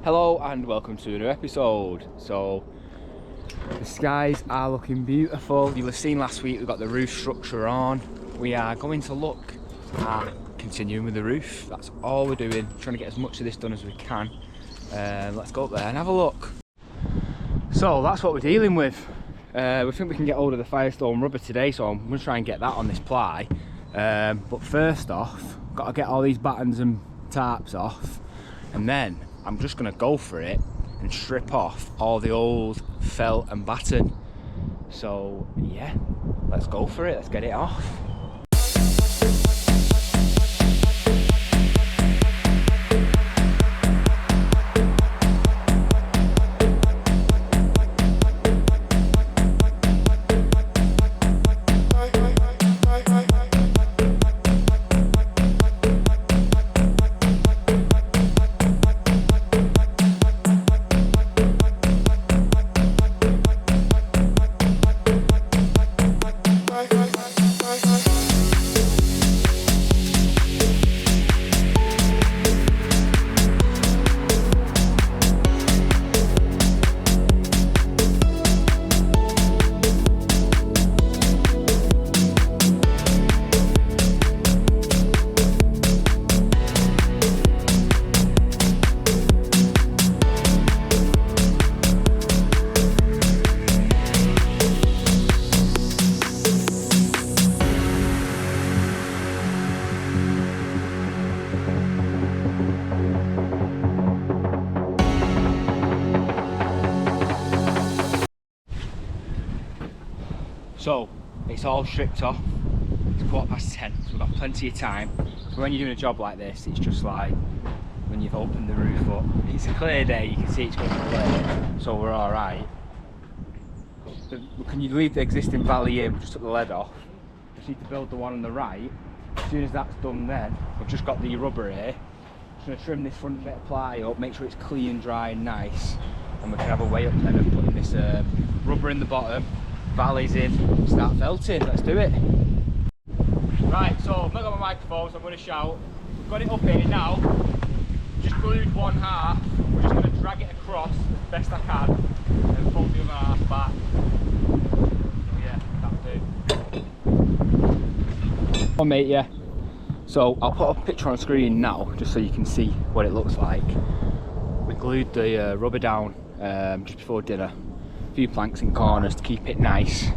Hello and welcome to a new episode. So the skies are looking beautiful. You'll have seen last week we've got the roof structure on. We are going to look at continuing with the roof. That's all we're doing, trying to get as much of this done as we can. Let's go up there and have a look. So that's what we're dealing with. We think we can get hold of the Firestone rubber today, so I'm going to try and get that on this ply. But first off, got to get all these battens and tarps off, and then I'm just going to go for it and strip off all the old felt and batten. So yeah, let's go for it, let's get it off. So it's all stripped off. It's 10:15, so we've got plenty of time. So when you're doing a job like this, it's just like when you've opened the roof up. It's a clear day, you can see it's going to be clear, so we're all right. Can you leave the existing valley in? We just took the lead off. Just need to build the one on the right. As soon as that's done, then we've just got the rubber here. Just going to trim this front bit of ply up, make sure it's clean, dry and nice, and we can have a way up then of putting this rubber in the bottom, valleys in, start felting. Let's do it. Right, so I've not got my microphone, so I'm going to shout. We've got it up here now, just glued one half. We're just going to drag it across as best I can and fold the other half back. So yeah, that'll do. Oh mate, yeah. So I'll put a picture on screen now, just so you can see what it looks like. We glued the rubber down just before dinner. Few planks in corners to keep it nice.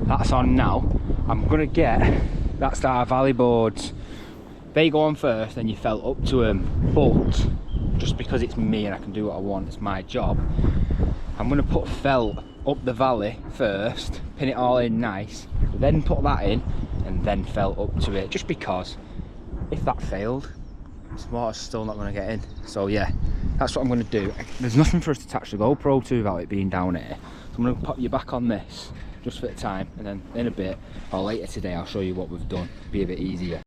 That's on now. I'm gonna get, that's our valley boards. They go on first, then you felt up to them. But just because it's me and I can do what I want, it's my job, I'm gonna put felt up the valley first, pin it all in nice, then put that in, and then felt up to it. Just because if that failed, this water's still not gonna get in. So yeah, that's what I'm going to do. There's nothing for us to attach the GoPro to without it being down here. So I'm going to pop you back on this just for the time, and then in a bit or later today I'll show you what we've done. It'll be a bit easier.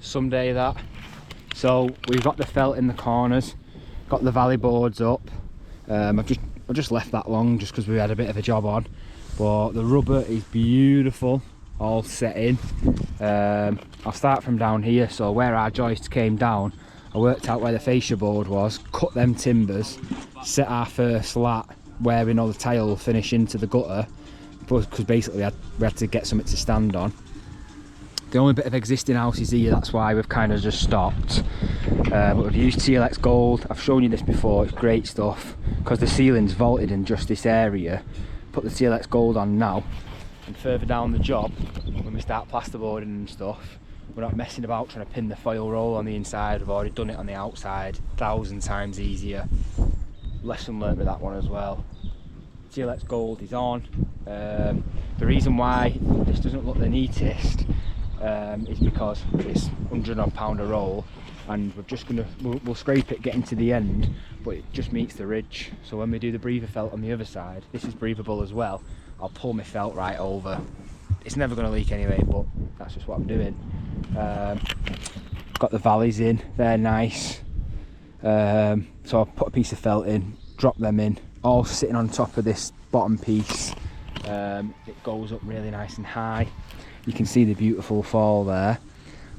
someday that. So we've got the felt in the corners, got the valley boards up. I've just left that long just because we had a bit of a job on, but the rubber is beautiful, all set in. I'll start from down here. So where our joist came down, I worked out where the fascia board was, cut them timbers, set our first lat where all the tile will finish into the gutter, because basically we had to get something to stand on. The only bit of existing house is here, that's why we've kind of just stopped. But we've used TLX Gold. I've shown you this before, it's great stuff. Because the ceiling's vaulted in just this area, put the TLX Gold on now, and further down the job, when we start plasterboarding and stuff, we're not messing about trying to pin the foil roll on the inside. We've already done it on the outside, 1,000 times easier. Lesson learnt with that one as well. TLX Gold is on. The reason why this doesn't look the neatest is because it's £100 odd a roll, and we'll scrape it getting to the end, but it just meets the ridge. So when we do the breather felt on the other side, this is breathable as well, I'll pull my felt right over. It's never going to leak anyway, but that's just what I'm doing. Got the valleys in, they're nice. So I'll put a piece of felt in, drop them in, all sitting on top of this bottom piece. It goes up really nice and high. You can see the beautiful fall there.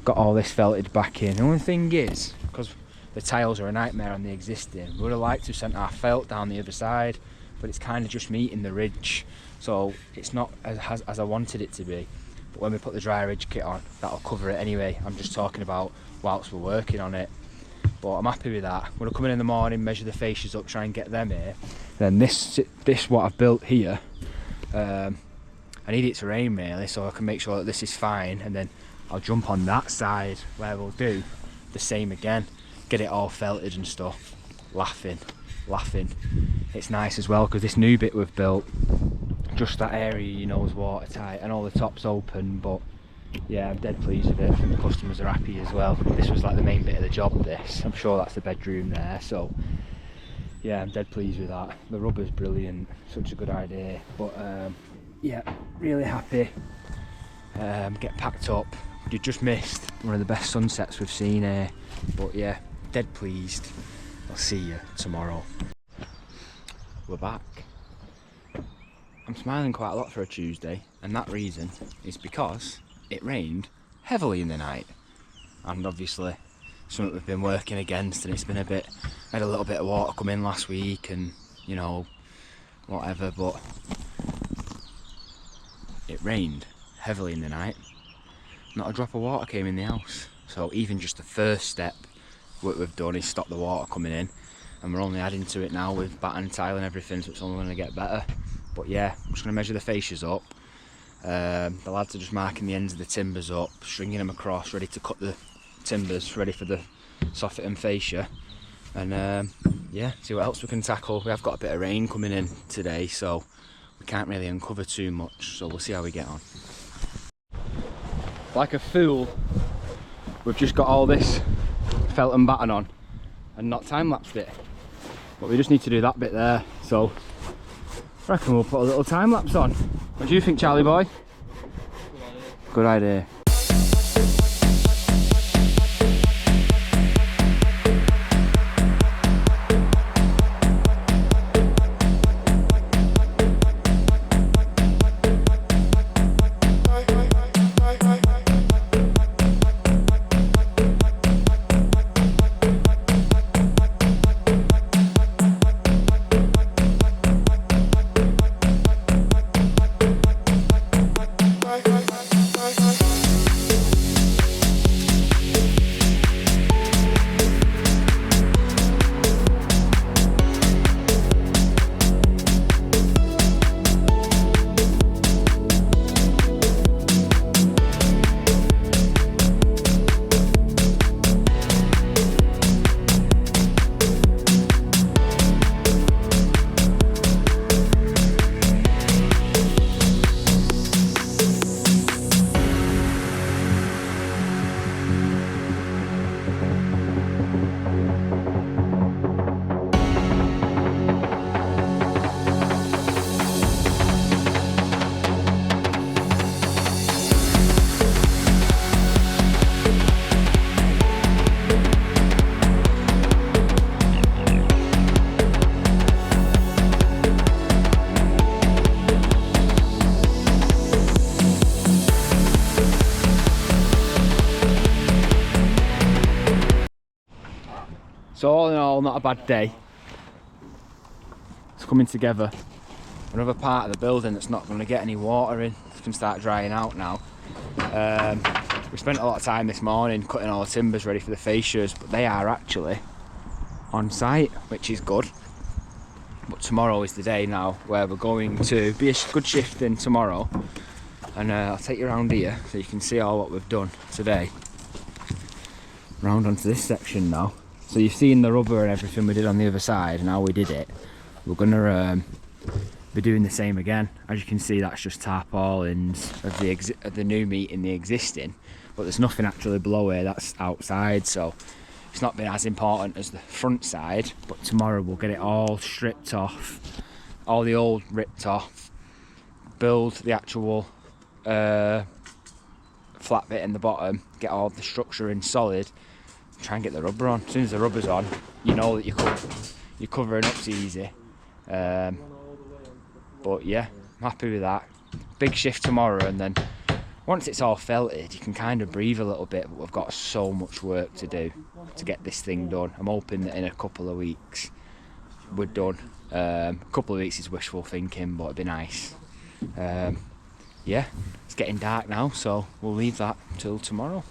Got all this felted back in. The only thing is, because the tiles are a nightmare on the existing, we would have liked to send our felt down the other side, but it's kind of just meeting the ridge, so it's not as I wanted it to be. But when we put the dry ridge kit on, that'll cover it anyway. I'm just talking about whilst we're working on it, but I'm happy with that. I'm going to come in the morning, measure the fascias up, try and get them here. Then this what I've built here, I need it to rain really, so I can make sure that this is fine, and then I'll jump on that side where we'll do the same again, get it all felted and stuff. Laughing. It's nice as well because this new bit we've built, just that area, you know, is watertight and all the top's open. But yeah, I'm dead pleased with it. I think the customers are happy as well. This was like the main bit of the job, this. I'm sure that's the bedroom there, so yeah, I'm dead pleased with that. The rubber's brilliant, such a good idea. But yeah, really happy. Get packed up. You just missed one of the best sunsets we've seen here, but yeah, dead pleased. I'll see you tomorrow. We're back. I'm smiling quite a lot for a Tuesday, and that reason is because it rained heavily in the night, and obviously something we've been working against, and it's been had a little bit of water come in last week, and you know, whatever, but it rained heavily in the night. Not a drop of water came in the house, so even just the first step what we've done is stop the water coming in, and we're only adding to it now with batten and tile and everything, so it's only going to get better. But yeah, I'm just going to measure the fascias up. The lads are just marking the ends of the timbers up, stringing them across, ready to cut the timbers, ready for the soffit and fascia, and yeah, see what else we can tackle. We have got a bit of rain coming in today, so we can't really uncover too much, so we'll see how we get on. Like a fool, we've just got all this felt and batten on and not time-lapsed it, but we just need to do that bit there, so I reckon we'll put a little time-lapse on. What do you think, Charlie boy? Good idea. So all in all, not a bad day. It's coming together. Another part of the building that's not going to get any water in. It can start drying out now. We spent a lot of time this morning cutting all the timbers ready for the fascias, but they are actually on site, which is good. But tomorrow is the day now where we're going to be a good shift in tomorrow, and I'll take you around here so you can see all what we've done today. Round onto this section now. So you've seen the rubber and everything we did on the other side and how we did it. We're gonna be doing the same again. As you can see, that's just tarpaulins of the new meat in the existing, but there's nothing actually below here, that's outside, so it's not been as important as the front side. But tomorrow we'll get it all stripped off, all the old ripped off, build the actual flat bit in the bottom, get all the structure in solid, try and get the rubber on. As soon as the rubber's on, you know that you're covering up's easy. But yeah, I'm happy with that. Big shift tomorrow, and then once it's all felted, you can kind of breathe a little bit, but we've got so much work to do to get this thing done. I'm hoping that in a couple of weeks we're done. A couple of weeks is wishful thinking, but it'd be nice. Yeah, it's getting dark now, so we'll leave that till tomorrow.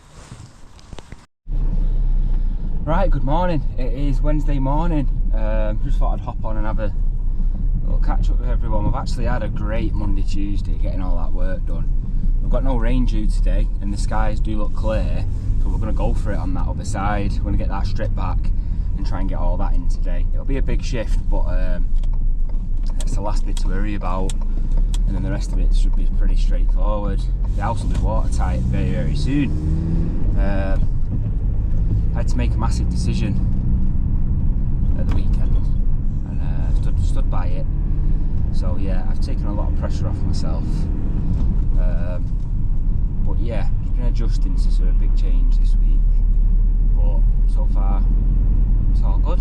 Right, good morning. It is Wednesday morning. Just thought I'd hop on and have a little catch up with everyone. We've actually had a great Monday, Tuesday, getting all that work done. We've got no rain due today, and the skies do look clear, so we're going to go for it on that other side. We're going to get that stripped back and try and get all that in today. It'll be a big shift, but that's the last bit to worry about, and then the rest of it should be pretty straightforward. The house will be watertight very, very soon. I had to make a massive decision at the weekend, and stood by it. So yeah, I've taken a lot of pressure off myself. But yeah, I've been adjusting to sort of a big change this week, but so far it's all good.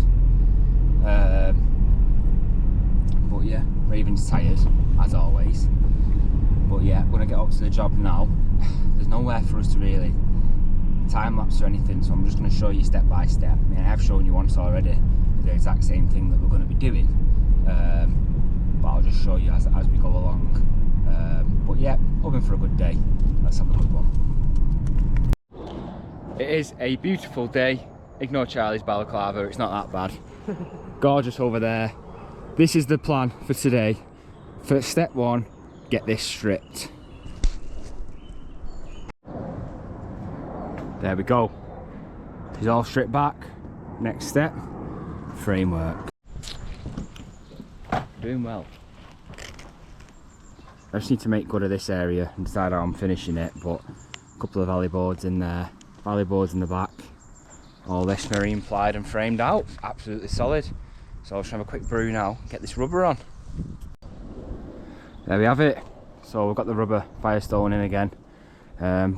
But yeah, Raven's tired as always, but yeah, I'm gonna get up to the job now. There's nowhere for us to really time lapse or anything, so I'm just going to show you step by step. I mean, I have shown you once already the exact same thing that we're going to be doing, but I'll just show you as we go along. But yeah, hoping for a good day. Let's have a good one. It is a beautiful day. Ignore Charlie's balaclava, it's not that bad. Gorgeous over there. This is the plan for today. For step one, get this stripped. There we go. It's all stripped back. Next step, framework. Doing well. I just need to make good of this area and decide how I'm finishing it, but a couple of valley boards in there, valley boards in the back. All this marine plied and framed out, absolutely solid. So I'll just have a quick brew now, get this rubber on. There we have it. So we've got the rubber Firestone in again.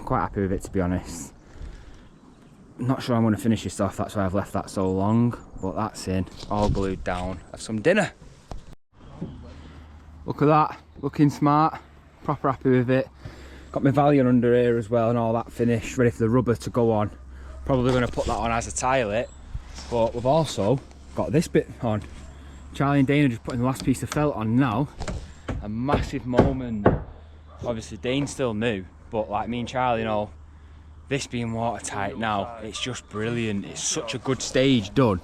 Quite happy with it, to be honest. Not sure I'm going to finish this off, that's why I've left that so long, but that's in, all glued down. Have some dinner. Look at that, looking smart, proper happy with it. Got my Valiant under here as well and all that finished, ready for the rubber to go on. Probably going to put that on as a tilet, but we've also got this bit on. Charlie and Dane are just putting the last piece of felt on now. A massive moment. Obviously Dane's still new, but like me and Charlie know, this being watertight now, it's just brilliant. It's such a good stage done.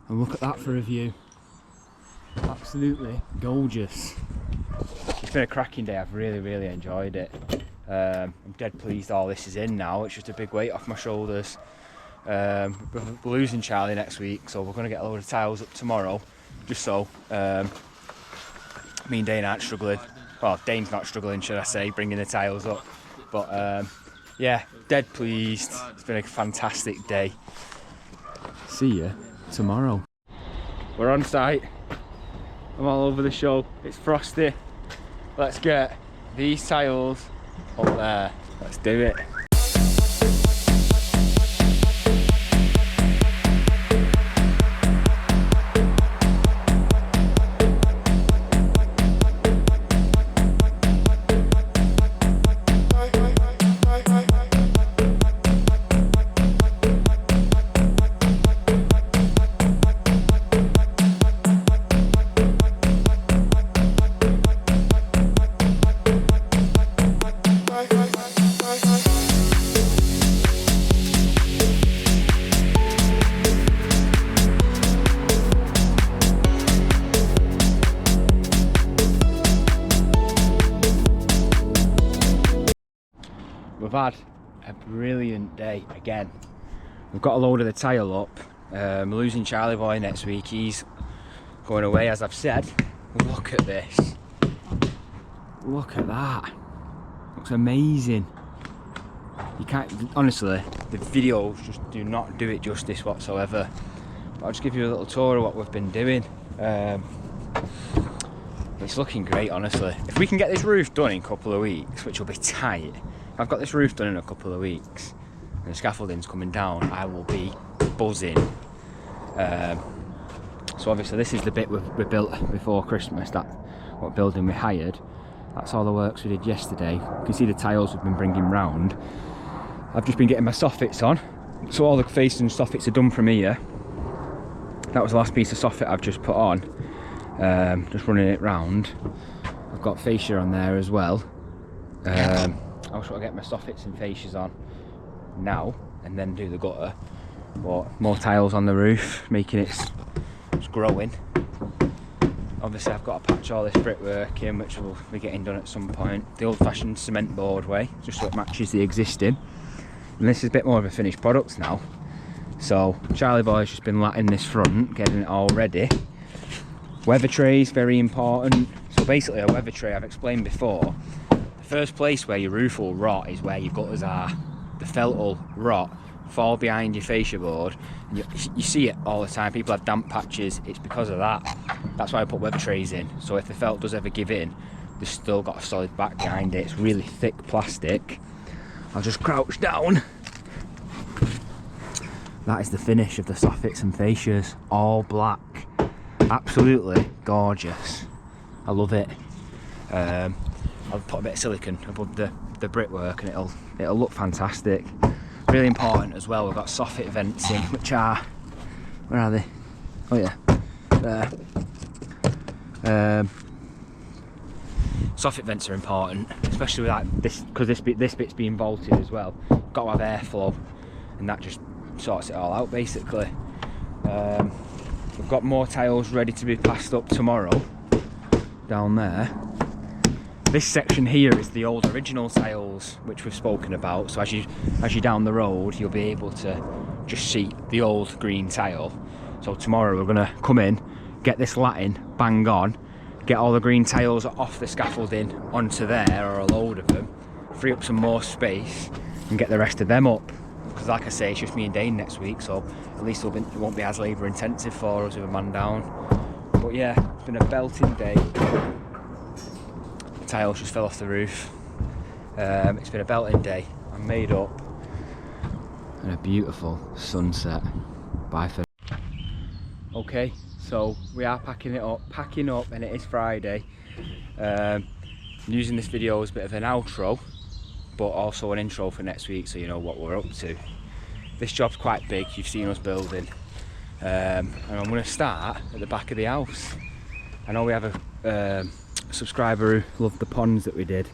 And look at that for a view. Absolutely gorgeous. It's been a cracking day, I've really, really enjoyed it. I'm dead pleased all this is in now. It's just a big weight off my shoulders. We're losing Charlie next week, so we're going to get a load of tiles up tomorrow, just so me and Dane aren't struggling. Well, Dane's not struggling, should I say, bringing the tiles up. But yeah, dead pleased. It's been a fantastic day. See you tomorrow. We're on site. I'm all over the show. It's frosty. Let's get these tiles up there. Let's do it. we've had a brilliant day again. We've got a load of the tile up. We're losing Charlie Boy next week. He's going away, as I've said. Look at this. Look at that. Looks amazing. You can't, honestly, the videos just do not do it justice whatsoever. But I'll just give you a little tour of what we've been doing. It's looking great, honestly. If we can get this roof done in a couple of weeks, which will be tight, if I've got this roof done in a couple of weeks and the scaffolding's coming down, I will be buzzing. So obviously this is the bit we built before Christmas, that what building we hired. That's all the works we did yesterday. You can see the tiles we've been bringing round. I've just been getting my soffits on. So all the facing soffits are done from here. That was the last piece of soffit I've just put on. Just running it round. I've got fascia on there as well. I also want to get my soffits and fascias on now and then do the gutter. But more tiles on the roof, making it's growing. Obviously I've got to patch all this brickwork in, which will be getting done at some point. The old-fashioned cement board way, just so it matches the existing. And this is a bit more of a finished product now. So Charlie Boy's just been latting this front, getting it all ready. Weather trays, very important. So basically a weather tray, I've explained before, the first place where your roof will rot is where your gutters are. The felt will rot, fall behind your fascia board. You see it all the time, people have damp patches, it's because of that. That's why I put weather trays in, so if the felt does ever give in, they've still got a solid back behind it. It's really thick plastic. I'll just crouch down. That is the finish of the soffits and fascias, all black. Absolutely gorgeous. I love it. I'll put a bit of silicone above the brickwork and it'll look fantastic. Really important as well, we've got soffit vents in, which are, where are they? Oh yeah, there. Soffit vents are important, especially with like this, because this bit's being vaulted as well. Got to have airflow, and that just sorts it all out basically. We've got more tiles ready to be passed up tomorrow down there. This section here is the old original tiles which we've spoken about, so as you're down the road you'll be able to just see the old green tile. So tomorrow we're going to come in, get this latting bang on, get all the green tiles off the scaffolding onto there, or a load of them, free up some more space and get the rest of them up. Because like I say, it's just me and Dane next week, so at least it won't be as labour intensive for us with a man down. But yeah, it's been a belting day. The tiles just fell off the roof. It's been a belting day. I'm made up. And a beautiful sunset. Bye for now. Okay, so we are packing up, and it is Friday. I'm using this video as a bit of an outro, but also an intro for next week, so you know what we're up to. This job's quite big, you've seen us building, and I'm going to start at the back of the house. I know we have a subscriber who loved the ponds that we did.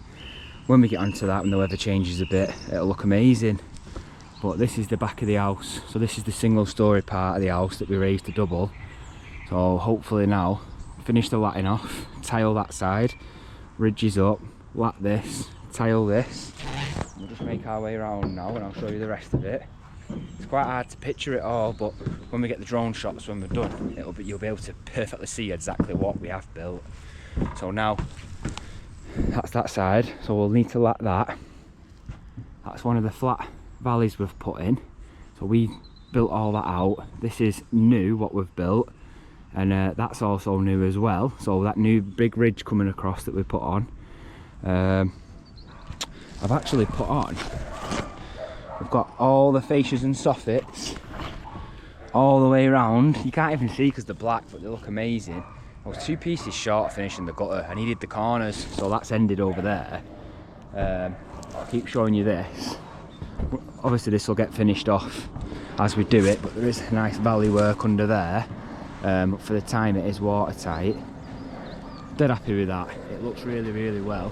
When we get onto that, when the weather changes a bit, it'll look amazing. But this is the back of the house, so this is the single story part of the house that we raised to double. So hopefully now, finish the latting off, tile that side, ridges up, lat this, tile this. We'll just make our way around now and I'll show you the rest of it. It's quite hard to picture it all, but when we get the drone shots when we're done, you'll be able to perfectly see exactly what we have built. So now, that's that side, so we'll need to lat that. That's one of the flat valleys we've put in. So we built all that out. This is new, what we've built, and that's also new as well. So that new big ridge coming across that we put on. I've actually put on, we've got all the fascias and soffits all the way around. You can't even see because they're black, but they look amazing. I was 2 pieces short of finishing the gutter. I needed the corners, so that's ended over there. I'll keep showing you this. Obviously this will get finished off as we do it, but there is a nice valley work under there. But for the time it is watertight. Dead happy with that. It looks really, really well.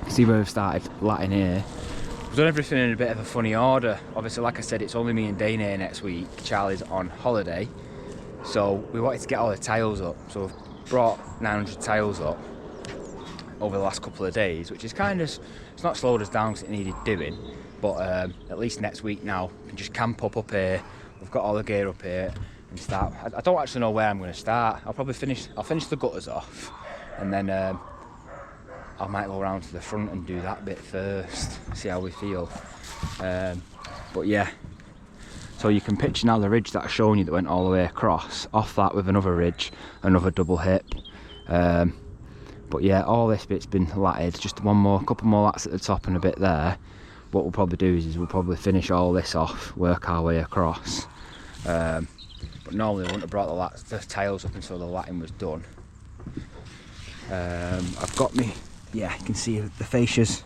See where we've started latting here. We've done everything in a bit of a funny order. Obviously, like I said, it's only me and Dane here next week. Charlie's on holiday, so we wanted to get all the tiles up. So we've brought 900 tiles up. over the last couple of days, which is kind of, it's not slowed us down because it needed doing, but at least next week now we can just camp up here. We've got all the gear up here and start. I don't actually know where I'm going to start. I'll finish the gutters off, and then I might go around to the front and do that bit first, see how we feel. But yeah, so you can picture now the ridge that I've shown you that went all the way across, off that with another ridge, another double hip. But yeah, all this bit's been latted, just couple more lats at the top and a bit there. What we'll probably do is we'll probably finish all this off, work our way across. But normally I wouldn't have brought the tiles up until the latting was done. I've got me, yeah, you can see the fascias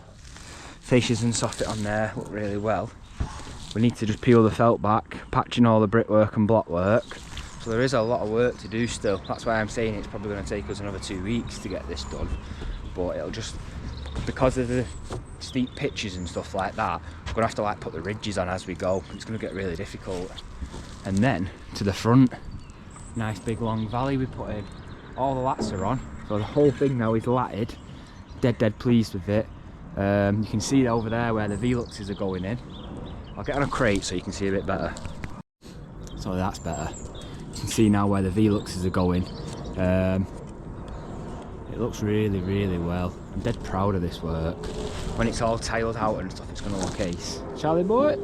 and soffit on there look really well. We need to just peel the felt back, patching all the brickwork and block work. So there is a lot of work to do still. That's why I'm saying it's probably going to take us another 2 weeks to get this done. But it'll just, because of the steep pitches and stuff like that, we're going to have to like put the ridges on as we go. It's going to get really difficult. And then to the front, nice big long valley we put in. All the lats are on, so the whole thing now is latted. Dead pleased with it. You can see over there where the Veluxes are going in. I'll get on a crate so you can see a bit better. So that's better. You can see now where the Veluxes are going. It looks really well. I'm dead proud of this work. When it's all tiled out and stuff, it's going to look ace. Charlie boy?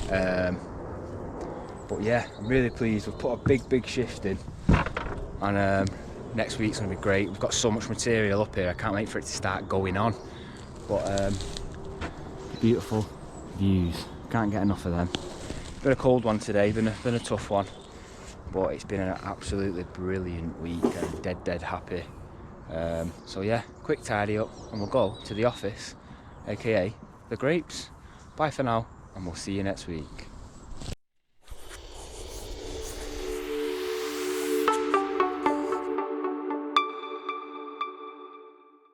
But yeah, I'm really pleased. We've put a big shift in, and next week's going to be great. We've got so much material up here, I can't wait for it to start going on. But beautiful views, can't get enough of them. Been a cold one today, been a tough one, but it's been an absolutely brilliant week. I'm dead happy. So yeah, quick tidy up and we'll go to the office, aka the grapes. Bye for now, and we'll see you next week.